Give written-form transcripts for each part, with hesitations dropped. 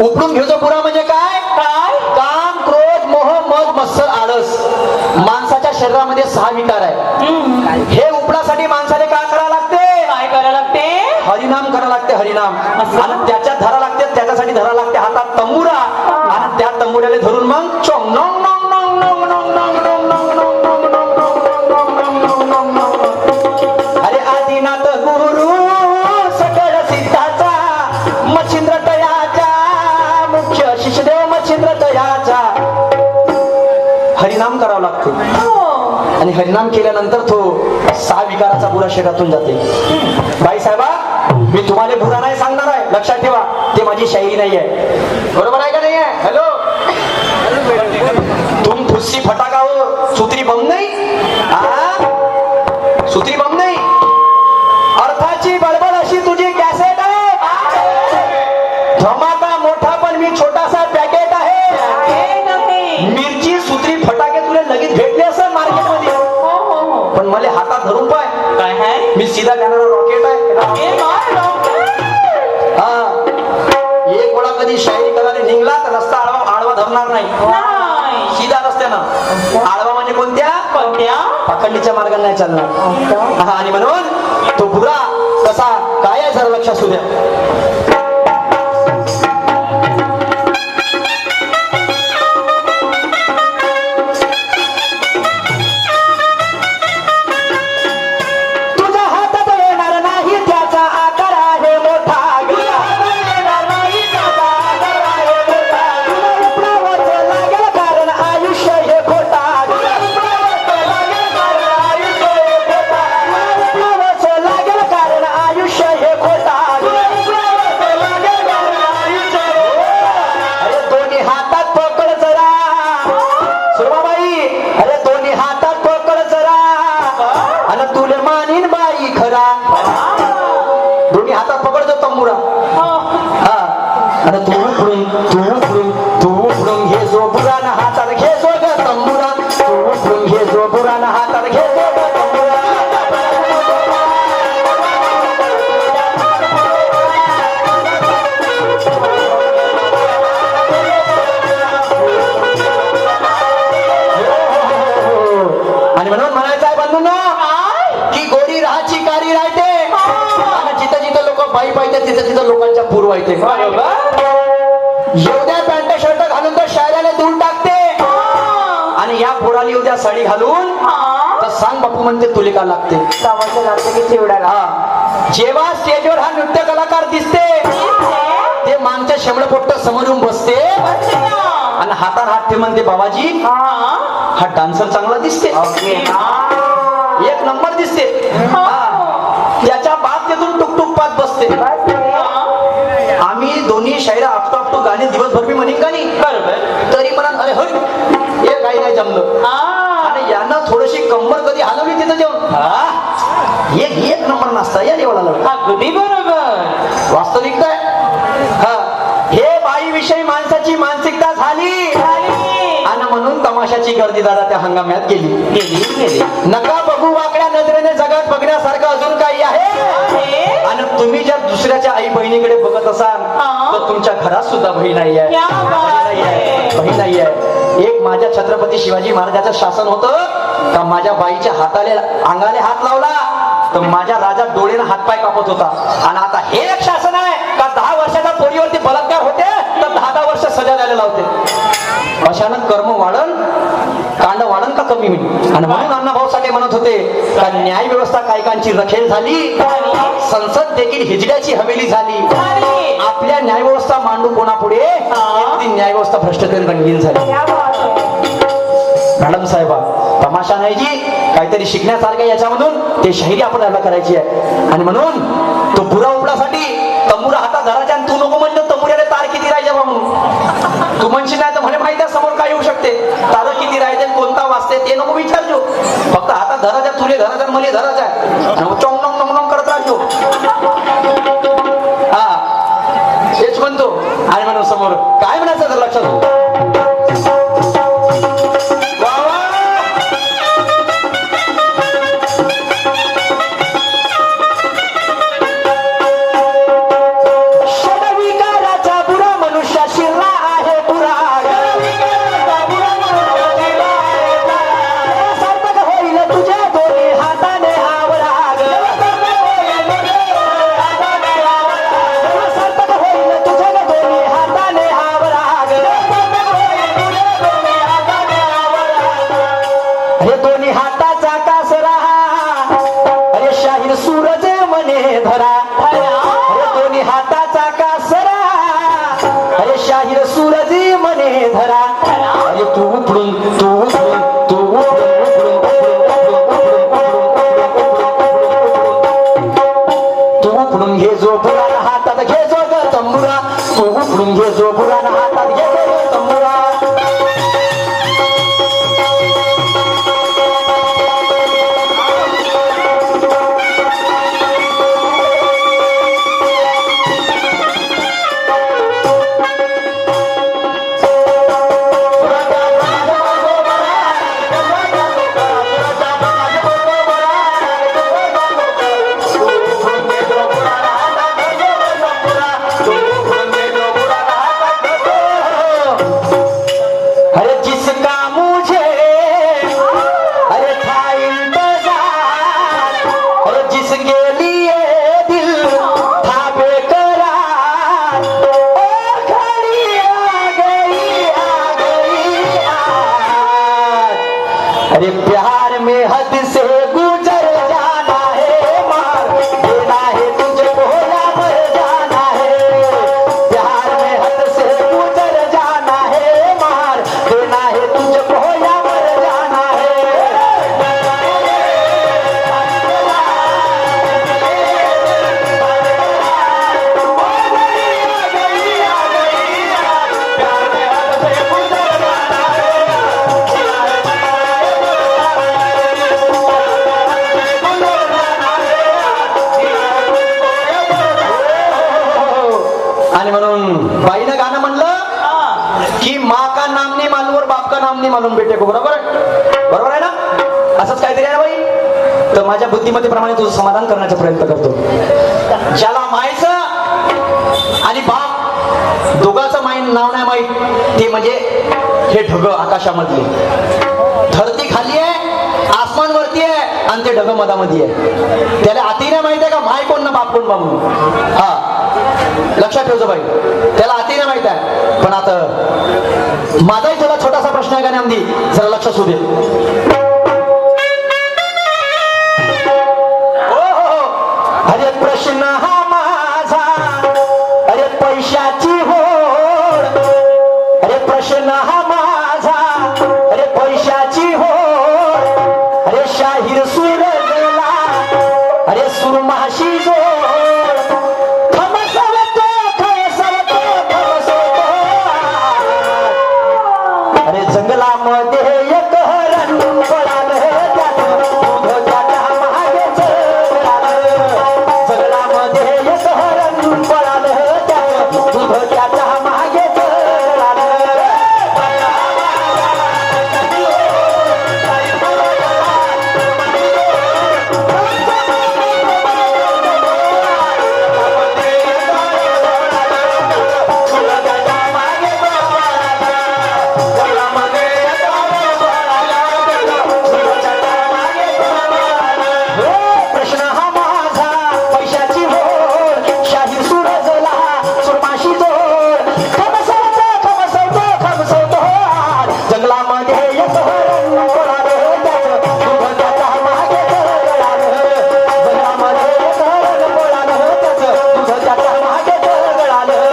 उपडून घेतो पुरा म्हणजे काय काय? काम, क्रोध, मोह, मद, मत्सर, आळस. माणसाच्या शरीरामध्ये 6 विकार आहे. हे उपडासाठी माणसाने काय करावं लागते? काय करायला लागते? हरिनाम करावं लागते. हरिनाम. आणि त्याच्यात धरा लागते. त्याच्यासाठी धरा लागते हातात तंबुरा. आणि त्या तंबुऱ्याला धरून मग चोंग नोंग नोंग नोंग नोंग नोंग नोंग नोंग नोंग नोंग नोंग नोंग नोंग नोंग नोंग. अरे आदिनाथ गुरु सकळ सिद्धाचा मच्छिंद्र तयाचा मुख्य शिष्यदेव मच्छिंद्र तयाचा हरिनाम करावं लागते. आणि हरिनाम केल्यानंतर तो 6 विकाराचा बुरा शरीरातून जाते. बाई साहेबा, मी तुम्हाला बुरा नाही सांगणार आहे, लक्षात ठेवा. ते माझी शायरी नाही आहे. बरोबर आहे का नाही आहे? हॅलो, तुम फुस्सी फटाका हो, सुत्री बम नाही. सुत्री बम नाही, अर्थाची बडबड अशी तुझी कॅसेट आहे. धमाका मोठा पण मी छोटासा पॅकेट आहे. मिरची, सुत्री, फटाके तुला लगेच भेटले असं मार्केटमध्ये, पण मला हातात धरून पाय. काय आहे? मी सीधा जाणारा रॉकेट आहे. हा, एक वेळा कधी शायरी करायला निघला तर रस्ता आडवा धरणार नाही. सीधा रस्त्यानं. आडवा म्हणजे कोणत्या? पाखंडीच्या मार्गाने नाही चालणार. आणि म्हणून तो बुरा कसा काय आहे जरा लक्षात असू द्या. दोन्ही हातात पकडतो तंबुरा. हा, आणि तू उडून घे जो बुरा ना हातात घे जो ग तंबुरा. तू उडून घे जो बुरा ना हातात घे जो ग तंबुरा. आणि म्हणून म्हणायचं आहे बंधूंनो की गोरी राहाची कारी राहते. जिथं जिथं लोक बाई पाहिजे तिथं तिथं लोकांच्या पूर्व येते. एवढ्या पॅन्ट शर्ट घालून तर शायराने दूर टाकते. आणि या पोराली उद्या साडी घालून तर सांग बापू म्हणते तुले का लागते. जेव्हा स्टेजवर हा नृत्य कलाकार दिसते ते मागच्या शेमड पोट्ट समोर येऊन बसते आणि हातात हात ठेवून म्हणते बाबाजी हा डान्सर चांगला दिसते, एक नंबर दिसते. त्याच्या बाप तिथून टुकटुक पात बसते. आम्ही दोन्ही शायरा आपटो गाणे दिवसभर मी म्हणीन का नाही, बरोबर, तरी म्हणा अरे होय हे काही नाही जमलं. आणि यानं थोडीशी कंबर कधी हलवली तिथं जेवण एक नंबर नाचता या देवाला. अगदी बरोबर, वास्तविकता आहे. हा, हे बाई विषयी माणसाची मानसिकता झाली. आणि म्हणून तमाशाची गर्दी दादा त्या हंगामात गेली. नका बघू वाकड्या नजरेने, जगात बघण्यासारखं अजून काही आहे. आणि तुम्ही जर दुसऱ्याच्या आई बहिणीकडे बघत असाल तर तुमच्या घरात सुद्धा बहीण नाही आहे. बहीण नाही आहे. एक माझ्या छत्रपती शिवाजी महाराजाचं शासन होतं का माझ्या बाईच्या हाताले अंगाने हात लावला तर माझ्या राजा डोळेनं हातपाय कापत होता. आणि आता हे एक शासन आहे का 10 वर्षाच्या पोरीवरती बलात्कार होते तर 10 वर्ष सजा द्यायला लावते. अशानं कर्म वाढन, कांड वाढन का कमी होईल. आणि म्हणून अण्णाभाऊ साठे म्हणत होते का न्याय व्यवस्था कायकांची रखेल झाली, संसद देखील हिजड्याची हवेली झाली. आपल्या न्याय व्यवस्था मांडू कोणापुढे ती न्याय व्यवस्था भ्रष्टतेने रंगीन झाली. मॅडम साहेबा, तमाशा नाही जी, काहीतरी शिकण्यासारखं याच्यामधून ते शाहिरी आपण याला करायची आहे. आणि म्हणून तो बुरा उपडासाठी तंबुरा हातात धरायचा. आणि तू नको म्हणतो तंबुऱ्याला तार किती राहायचे म्हणून, तू म्हणशील नाही तर म्हणे माहिती आहे समोर काय येऊ शकते, तार किती राहते कोणता वाजते ते नको विचारजो. फक्त हातात धरायचा, तुले धरायचा मले धरायचा आहे, चोंग नोंग करत राहतो. हा, तेच म्हणतो. आणि म्हणून समोर काय म्हणायचं तर लक्षात हो. षडविकाराचा बुरा मनुष्याशी शाहीर सूरजी मने धरा अरे तू उफळून तू उफळून तू उफळून तू उफळून घे जो पुराण हातात घे जो ग तंबुरा तू उफळून घे जो पुराण हातात घे जो ग तंबुरा अरे प्यार में हद से गुजर जाना है मार देना है तुझको या मर जाना है प्यार में हद से गुजर जाना है मार देना है तुझको या मर जाना है आणि म्हणून बाईनं गाणं म्हणलं की माँ का नाम नहीं मालूम और बाप का नाम नहीं मालूम बेटे को बरोबर बरोबर आहे ना असंच काहीतरी आहे ना बाई तर माझ्या बुद्धिमत्तेप्रमाणे तुझं समाधान करण्याचा प्रयत्न करतो ज्याला मायचं आणि बाप दोघांचं नाव नाही माहीत ते म्हणजे हे ढग आकाशामधले धरती खाली आहे आसमान वरती आहे आणि ते ढग मधामध्ये आहे त्याला आती नाही माहित आहे का माय कोण ना बाप कोण म्हणून हा लक्षात ठेवतो बाई त्याला आती नाही माहित आहे पण आता माझाही थोडा छोटासा प्रश्न आहे का नाही अगदी जरा लक्ष असू दे अरे प्रश्न हा माझा अरे पैशाची होड अरे प्रश्न हा माझा अरे पैशाची होड अरे शाहीर सूरजला अरे सुरमाशी जोड खमसवतो खमसवतो खमसवतो अरे जंगलामध्ये एक हरण पळालं त्यात दूध त्याच्या मागे चढालं जंगलामध्ये एक हरण पळालं त्यात दूध त्याच्या मागे चढालं प्रश्न हा माझा पैशाची होड शाहीर सूरजला सुरमाशी जोड खमसवतो खमसवतो खमसवतो जंगलामध्ये एक हरण पळालं त्याचं दूध त्याच्या मागे चढालं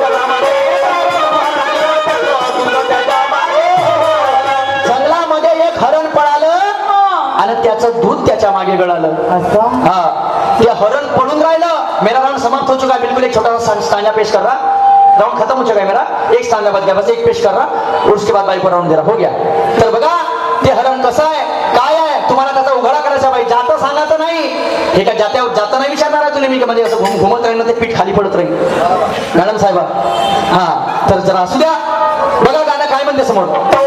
जंगलामध्ये एक हरण पळालं त्याचं दूध त्याच्या मागे चढालं जंगलामध्ये एक हरण पळालं आणि त्याचं दूध त्याच्या मागे गळालं हा ते हरण पळून राहिलं मेरा राउंड समाप्त हो चुका है बिल्कुल एक छोटा सा स्टांजा पेश कर रहा राउंड खत्म हो चुका है मेरा एक स्टांजा बच गया बस एक पेश कर रहा और उसके बाद बाई को राउंड दे रहा हो गया तर बघा ते हरण कसं आहे काय आहे तुम्हाला त्याचा उघडा करायचा बाई जातं सांगायचं नाही हे का जाता नाही विचारणार आहे तुम्ही मी म्हणजे असं घुमत राहील ना ते पीठ खाली पडत राहील मॅडम साहेबा हा तर जरा असू द्या बघा गाणं काय म्हणते समोर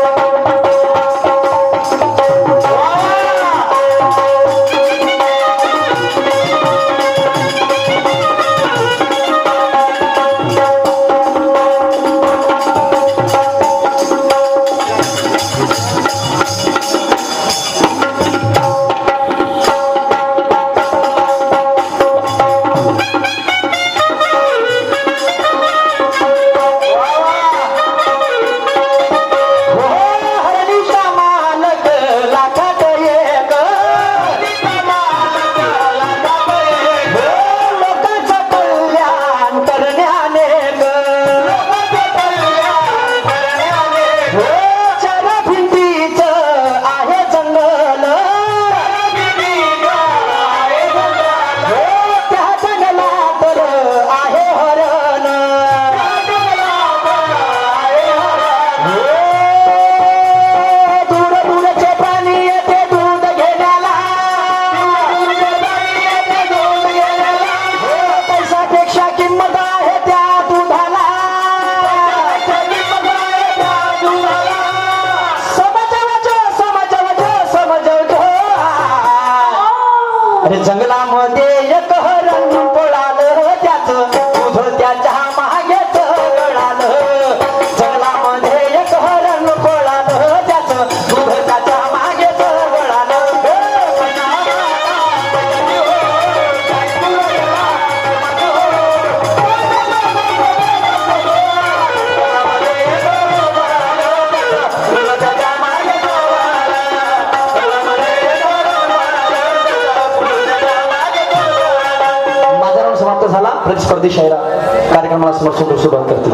परदेश शायरा कार्यक्रमाला समोर सुरुवात करते.